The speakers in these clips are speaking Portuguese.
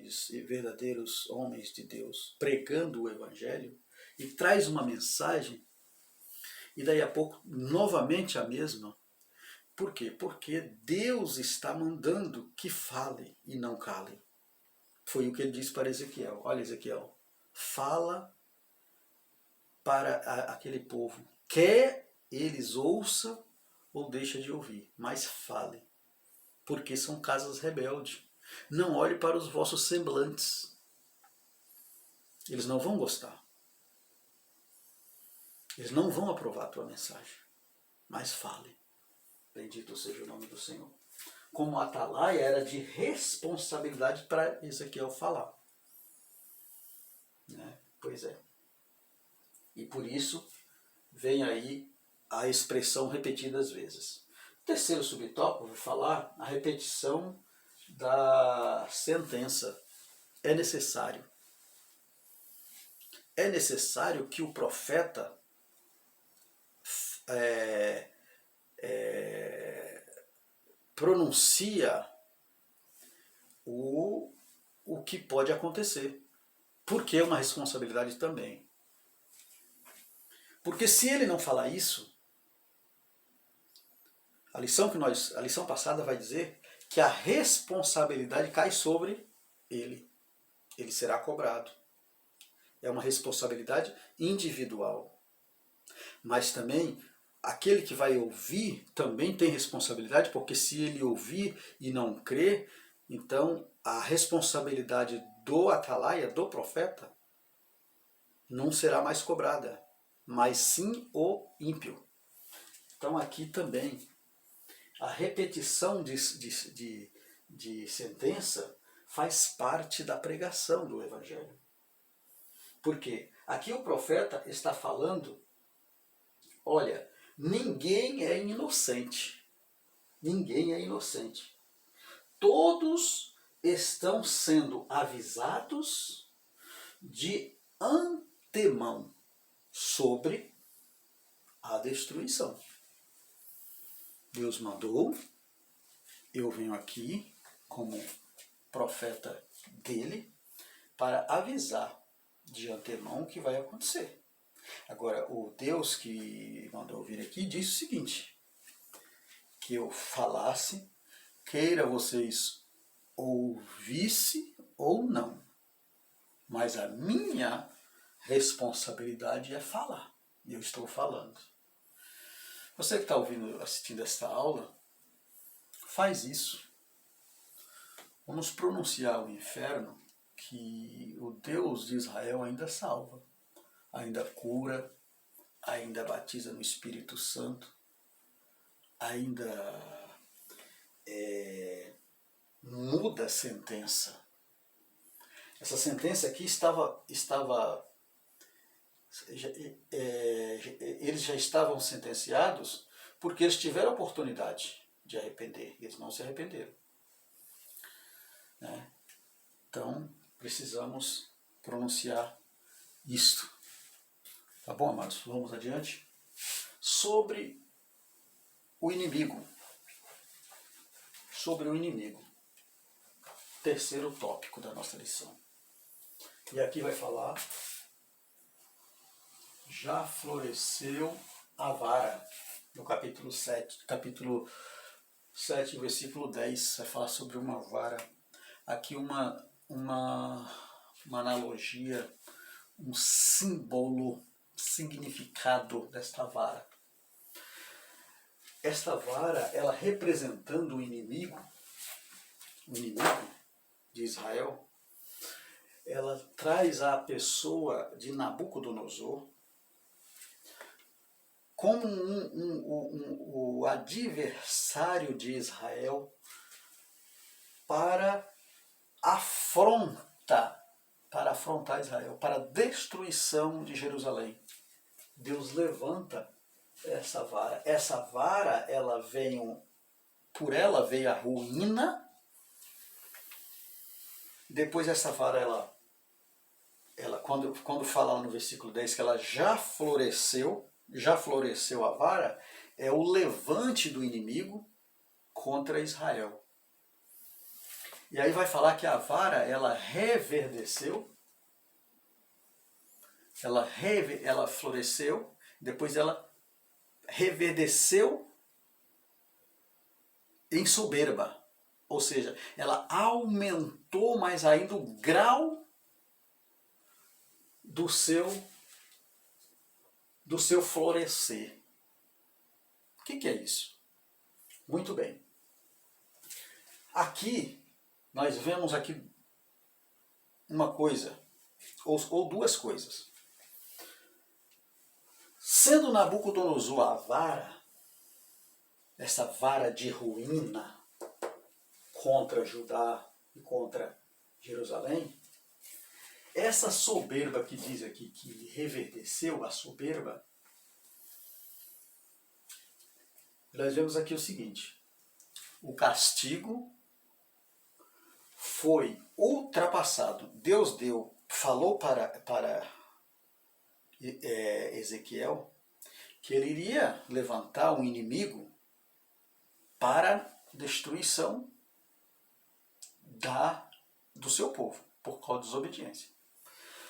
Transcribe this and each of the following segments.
grandes e verdadeiros homens de Deus pregando o Evangelho e traz uma mensagem e daí a pouco novamente a mesma. Por quê? Porque Deus está mandando que fale e não cale. Foi o que ele disse para Ezequiel. Olha, Ezequiel, fala para aquele povo, quer eles ouçam ou deixem de ouvir, mas fale, porque são casas rebeldes. Não olhe para os vossos semblantes. Eles não vão gostar. Eles não vão aprovar a tua mensagem, mas fale. Bendito seja o nome do Senhor. Como atalaia era de responsabilidade para Ezequiel falar. Né? Pois é. E por isso vem aí a expressão repetidas vezes. O terceiro subtópico, vou falar a repetição da sentença. É necessário. É necessário que o profeta pronuncia o que pode acontecer. Porque é uma responsabilidade também. Porque se ele não falar isso, a lição passada vai dizer que a responsabilidade cai sobre ele. Ele será cobrado. É uma responsabilidade individual. Mas também, aquele que vai ouvir também tem responsabilidade, porque se ele ouvir e não crer, então a responsabilidade do atalaia, do profeta, não será mais cobrada, mas sim o ímpio. Então aqui também, a repetição de sentença faz parte da pregação do Evangelho. Porque aqui o profeta está falando, olha, ninguém é inocente. Ninguém é inocente. Todos estão sendo avisados de antemão sobre a destruição. Deus mandou, eu venho aqui como profeta dele para avisar de antemão o que vai acontecer. Agora, o Deus que mandou vir aqui disse o seguinte, que eu falasse, queira vocês ouvisse ou não, mas a minha responsabilidade é falar, e eu estou falando. Você que está assistindo esta aula, faz isso. Vamos pronunciar o inferno, que o Deus de Israel ainda salva, ainda cura, ainda batiza no Espírito Santo, ainda muda a sentença. Essa sentença aqui eles já estavam sentenciados porque eles tiveram a oportunidade de arrepender, eles não se arrependeram. Né? Então, precisamos pronunciar isto. Tá bom, amados? Vamos adiante. Sobre o inimigo. Sobre o inimigo. Terceiro tópico da nossa lição. E aqui vai falar, já floresceu a vara, no capítulo 7, versículo 10, vai falar sobre uma vara. Aqui uma analogia, um símbolo, significado desta vara. Esta vara, ela representando o inimigo de Israel, ela traz a pessoa de Nabucodonosor como o adversário de Israel para afrontar Israel, para a destruição de Jerusalém. Deus levanta essa vara. Essa vara, por ela veio a ruína. Depois essa vara, quando fala no versículo 10 que ela já floresceu a vara, é o levante do inimigo contra Israel. E aí vai falar que a vara, ela reverdeceu, ela floresceu, depois ela reverdeceu em soberba. Ou seja, ela aumentou mais ainda o grau do seu florescer. O que é isso? Muito bem. Aqui, nós vemos aqui uma coisa, ou duas coisas. Sendo Nabucodonosor a vara, essa vara de ruína contra Judá e contra Jerusalém, essa soberba que diz aqui que reverdeceu a soberba, nós vemos aqui o seguinte: o castigo foi ultrapassado. Deus falou para Ezequiel que ele iria levantar um inimigo para destruição do seu povo, por causa da desobediência.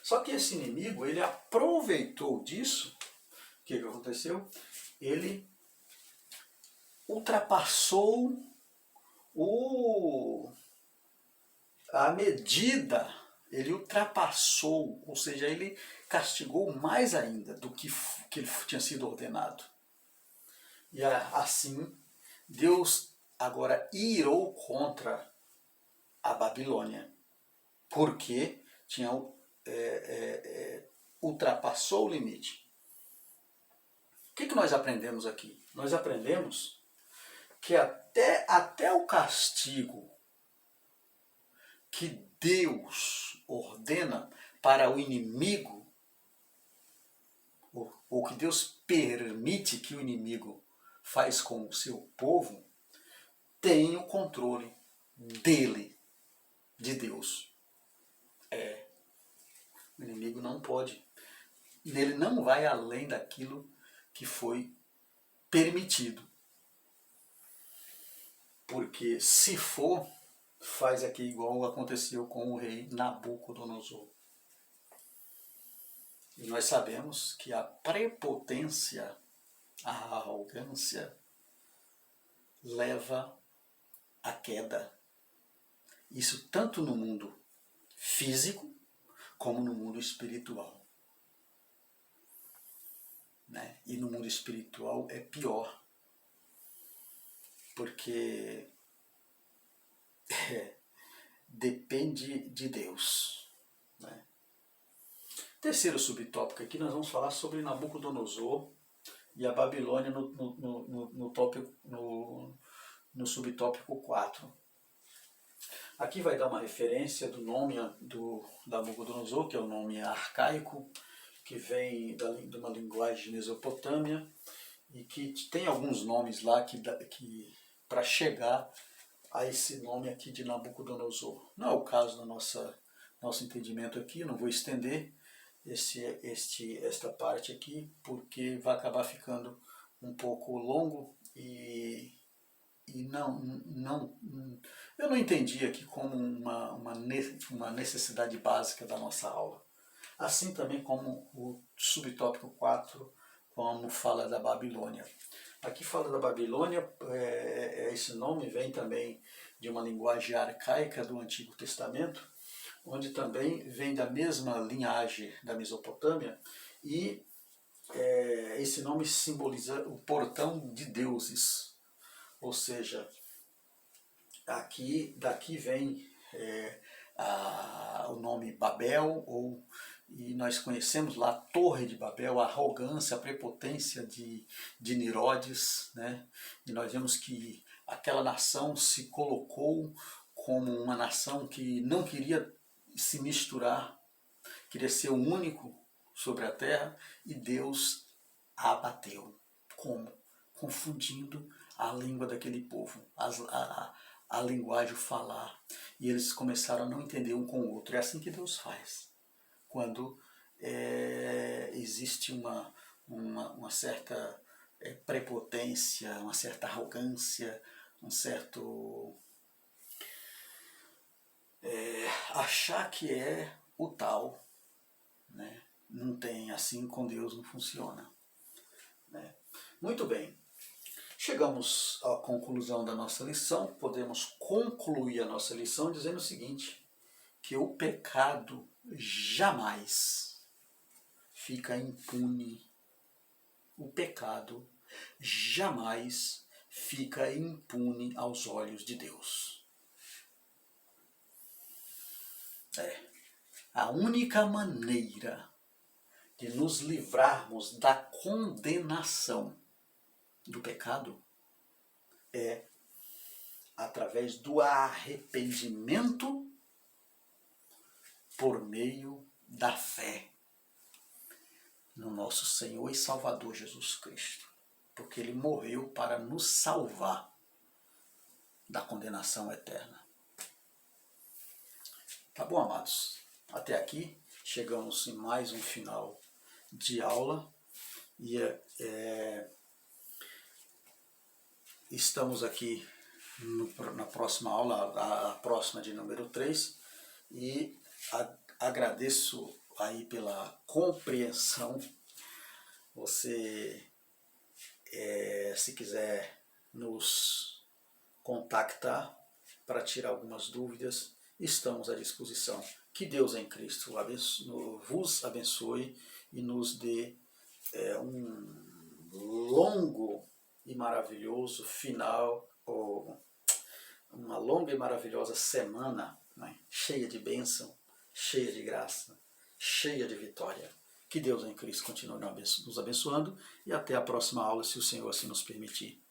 Só que esse inimigo, ele aproveitou disso. O que aconteceu? Ele ultrapassou a medida, ele ultrapassou, ou seja, ele castigou mais ainda do que ele tinha sido ordenado. E assim, Deus agora irou contra a Babilônia, porque tinha ultrapassou o limite. O que nós aprendemos aqui? Nós aprendemos que até o castigo que Deus ordena para o inimigo, ou que Deus permite que o inimigo faz com o seu povo, tem o controle dele, de Deus. O inimigo não pode. Ele não vai além daquilo que foi permitido. Porque se for, faz aqui igual aconteceu com o rei Nabucodonosor. E nós sabemos que a prepotência, a arrogância, leva à queda. Isso tanto no mundo físico como no mundo espiritual. Né? E no mundo espiritual é pior. Porque depende de Deus. Né? Terceiro subtópico aqui, nós vamos falar sobre Nabucodonosor e a Babilônia no subtópico 4. Aqui vai dar uma referência do nome do Nabucodonosor, que é um nome arcaico, que vem de uma linguagem mesopotâmia, e que tem alguns nomes lá que para chegar a esse nome aqui de Nabucodonosor. Não é o caso do nosso entendimento aqui, não vou estender esta parte aqui, porque vai acabar ficando um pouco longo e eu não entendi aqui como uma necessidade básica da nossa aula. Assim também como o subtópico 4, como fala da Babilônia. Aqui fala da Babilônia, esse nome vem também de uma linguagem arcaica do Antigo Testamento, onde também vem da mesma linhagem da Mesopotâmia, e esse nome simboliza o portão de deuses. Ou seja, daqui vem o nome Babel, e nós conhecemos lá a Torre de Babel, a arrogância, a prepotência de Nirodes, né? E nós vemos que aquela nação se colocou como uma nação que não queria se misturar, queria ser o único sobre a terra, e Deus a abateu. Como? Confundindo a língua daquele povo, a linguagem, o falar. E eles começaram a não entender um com o outro. É assim que Deus faz. Quando existe uma certa prepotência, uma certa arrogância, um certo achar que é o tal, né? Não tem, assim com Deus não funciona, né? Muito bem, chegamos à conclusão da nossa lição. Podemos concluir a nossa lição dizendo o seguinte, que o pecado jamais fica impune. O pecado jamais fica impune aos olhos de Deus. A única maneira de nos livrarmos da condenação do pecado é através do arrependimento por meio da fé no nosso Senhor e Salvador Jesus Cristo, porque Ele morreu para nos salvar da condenação eterna. Tá bom, amados? Até aqui chegamos em mais um final de aula e estamos aqui na próxima aula, a próxima de número 3, e agradeço aí pela compreensão. Você, se quiser nos contactar para tirar algumas dúvidas, estamos à disposição. Que Deus em Cristo vos abençoe e nos dê um longo e maravilhoso final, ou uma longa e maravilhosa semana, né? Cheia de bênção, cheia de graça, cheia de vitória. Que Deus em Cristo continue nos abençoando e até a próxima aula, se o Senhor assim nos permitir.